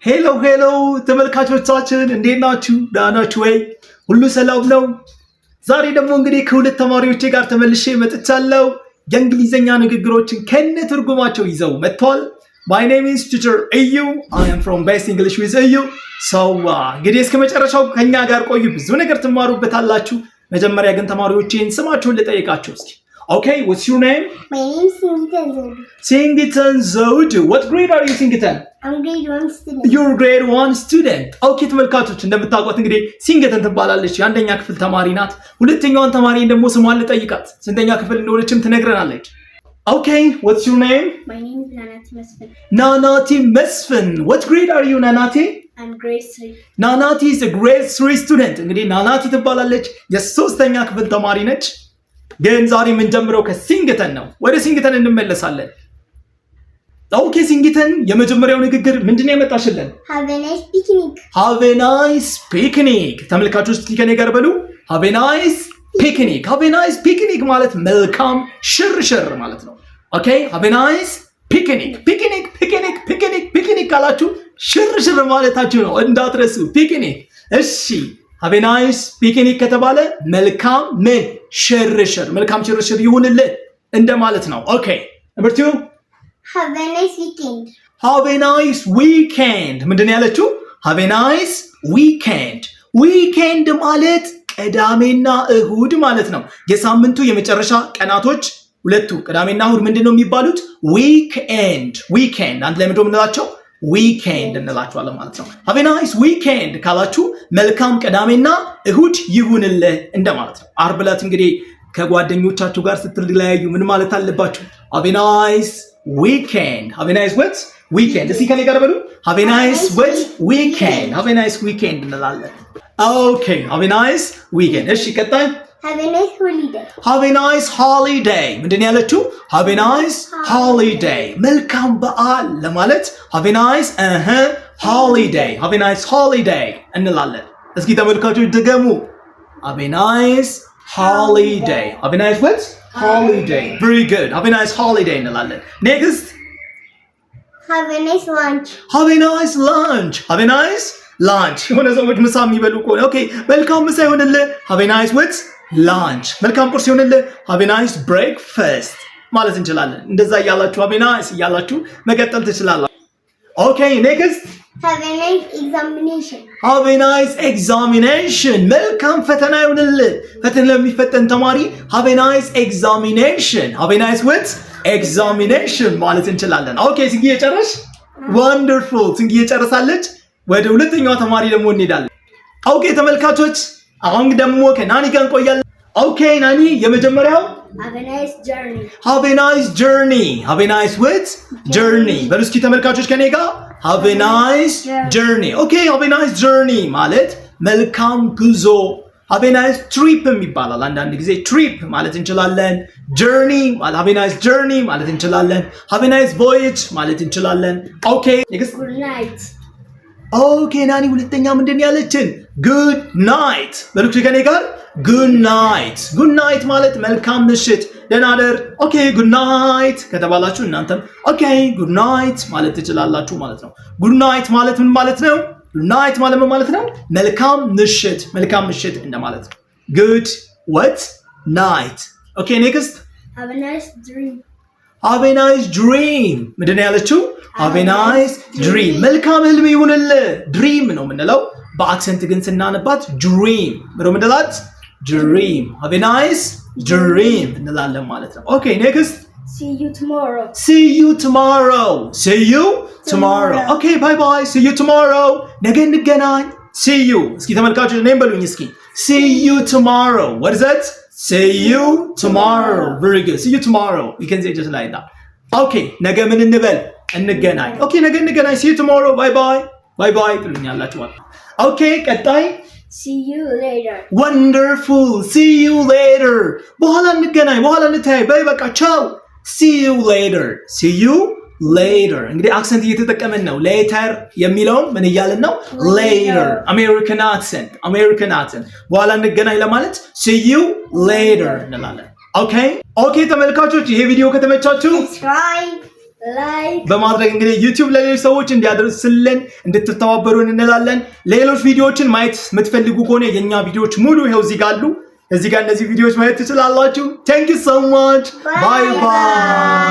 ሄሎ ሄሎ ተመልካቾቻችን እንዴት ናችሁ? ደህና ናችሁ ወይ? ሁሉ ሰላም ነው? ዛሬ ደግሞ እንግዲህ ከሁለት ተማሪዎቼ ጋር ተመልሼ መጥቻለሁ። የእንግሊዘኛ ንግግሮችን ከነ ትርጉማቸው ይዘው መጥተዋል። My name is Teacher እዩ. I am from Best English with እዩ. እንግዲህ እስከ መጨረሻው ከኛ ጋር ቆዩ። ብዙ ነገር ትማሩበታላችሁ። መጀመሪያ ግን ተማሪዎቼን ስማችሁን ልጠይቃችሁ እስኪ። Okay, what's your name? My name is Singitan Zoud. Singitan Zoud. What grade are you, Singitan? I'm grade 1 student. You're grade 1 student. Okay, ተመልካቾች እንደምታውቁት እንግዲህ ሲንገተን ትባላለች። የአንደኛ ክፍል ተማሪ ናት። ሁለተኛዋን ተማሪ ደግሞ ስሟን ልጠይቃት። ስንተኛ ክፍል እንደሆነችም ትነግረናለች። Okay, what's your name? My name is Nanati Mesfin. Nanati Mesfin. What grade are you, Nanati? I'm grade 3. Nanati is a grade 3 student. እንግዲህ ናናቲ ትባላለች። የሶስተኛ ክፍል ተማሪ ነች። ግን ዛሬ የምንጀምረው ከሲንግተን ነው። ወደ ሲንግተን እንመለሳለን። ኦኬ ሲንግተን የመጀመሪያው ንግግር ምንድነው ያመጣሽልን? Have a nice picnic. Have a nice picnic. ተመልካቾች እስኪ ከኔ ጋር በሉ። Have a nice picnic. Have a nice picnic ማለት መልካም ሽርሽር ማለት ነው። ኦኬ have a nice picnic. Picnic picnic picnic picnic ካላችሁ ሽርሽር ማለታችሁ ነው። እንዳትረሱ ፒክኒክ። እሺ have a nice picnic ከተባለ መልካም ምን ሽርሽር መልካም ሽርሽር ይሁንልህ እንደማለት ነው። ኦኬ number 2 Have a nice weekend. have a nice weekend ምንድነው ያለችው? have a nice weekend. weekend ማለት ቅዳሜና እሁድ ማለት ነው። የሳምንቱ የመጨረሻ ቀናቶች ሁለቱ ቅዳሜና እሁድ ምንድነው የሚባሉት? weekend. weekend አንድ ላይ ምንድነው የምንላቸው? weekend እንላቸዋለን ማለት ነው። have a nice weekend ካላችሁ መልካም ቅዳሜና እሁድ ይሁንልህ እንደማለት ነው። ዓርብ ዕለት እንግዲህ ከጓደኞቻችሁ ጋር ስትለያዩ ምን ማለት አለባችሁ? have a nice weekend. have a nice what? weekend. እስኪ ከኔ ጋር በሉ have a nice what? weekend. have a nice weekend እንላለን። okay have a nice weekend. እሺ ቀጣይ Have a nice holiday. have a nice holiday. ምንድን ያለችው? have a nice holiday. መልካም በዓል ለማለት have a nice holiday. have a nice holiday እንላለን። እስኪ ተመልካቾች ድገሙ። have a nice holiday. have a nice what? holiday. very good. have a nice holiday እንላለን። next Have a nice lunch. have a nice lunch. have a nice lunch. የሆነ ሰዎች ምሳ የሚበሉ ከሆነ ኦኬ መልካም ምሳ ይሆንልህ have a nice what? lunch. መልካም ቁርስ ይሆንልህ have a nice breakfast ማለት እንችላለን። እንደዛ እያላችሁ have a nice እያላችሁ መቀጠል ትችላላችሁ። ኦኬ next Have a nice examination. have a nice examination. መልካም ፈተና ይሆንልህ። ፈተና ለሚፈተን ተማሪ have a nice examination. have a nice what? examination ማለት እንችላለን። ኦኬ ስንግዬ ጨረሽ? wonderful. ስንግዬ ጨርሳለች። ወደ ሁለተኛው ተማሪ ደግሞ እንሄዳለን። ኦኬ ተመልካቾች አሁን ደግሞ ከናኒ ጋር እንቆያለን። ኦኬ ናኒ የመጀመሪያው Have a nice journey. have a nice journey. have a nice what? journey. በሉ እስኪ ተመልካቾች ከኔ ጋር have a nice journey. ኦኬ have a nice journey ማለት መልካም ጉዞ። have a nice trip ይባላል። አንዳንድ ጊዜ trip ማለት እንችላለን። journey ማለት have a nice journey ማለት እንችላለን። have a nice voyage ማለት እንችላለን። ኦኬ Good night. ኦኬ ናኒ ሁለተኛ ምንድን ያለችን? good night። በሉክ ከኔ ጋር good night. good night ማለት መልካም ምሽት ደህና ደር። ኦኬ good night ከተባላችሁ እናንተም ኦኬ good night ማለት ትችላላችሁ ማለት ነው። good night ማለት ምን ማለት ነው? good night ማለት ምን ማለት ነው? መልካም ምሽት እንደማለት ነው። good what? night. ኦኬ next Have a nice dream. have a nice dream. ምንድን ነው ያለችው? have a nice dream. መልካም ህልም ይሁንልህ። dream ነው የምንለው። በአክሰንት ግን ስናነባት dream ነው የምንላት። dream. have a nice dream እንላለን ማለት ነው። ኦኬ next See you tomorrow. see you tomorrow. see you tomorrow. ኦኬ bye bye. see you tomorrow. ነገ እንገናኝ። see you እስኪ ተመልካቾች እኔም በሉኝ እስኪ see you tomorrow. what is that? see you tomorrow. very good. see you tomorrow. you can say just like that. ኦኬ ነገ ምን እንበል? እንገናኝ። ኦኬ ነገ እንገናኝ። see you tomorrow. bye bye. bye bye ትሉኛላችሁ። ኦኬ ቀጣይ See you later. wonderful. see you later. በኋላ እንገናኝ፣ በኋላ እንተያይ። በይ በቃ ቻው። see you later. see you later. እንግዲህ አክሰንት እየተጠቀምን ነው። later የሚለውን ምን እያልን ነው? later. American accent. በኋላ እንገናኝ ለማለት see you later እንላለን። ኦኬ ተመልካቾች ይሄ ቪዲዮ ከተመቻችሁ Subscribe. በማድረግ እንግዲህ ዩቲዩብ ለሌሎች ሰዎች እንዲያደርስልን እንድትተባበሩን እንላለን። ሌሎች ቪዲዮዎችን ማየት የምትፈልጉ ከሆነ የኛ ቪዲዮዎች ሙሉ ይሄው እዚህ ጋር አሉ። እዚህ ጋር እነዚህ ቪዲዮዎች ማየት ትችላላችሁ። Thank you so much. Bye bye.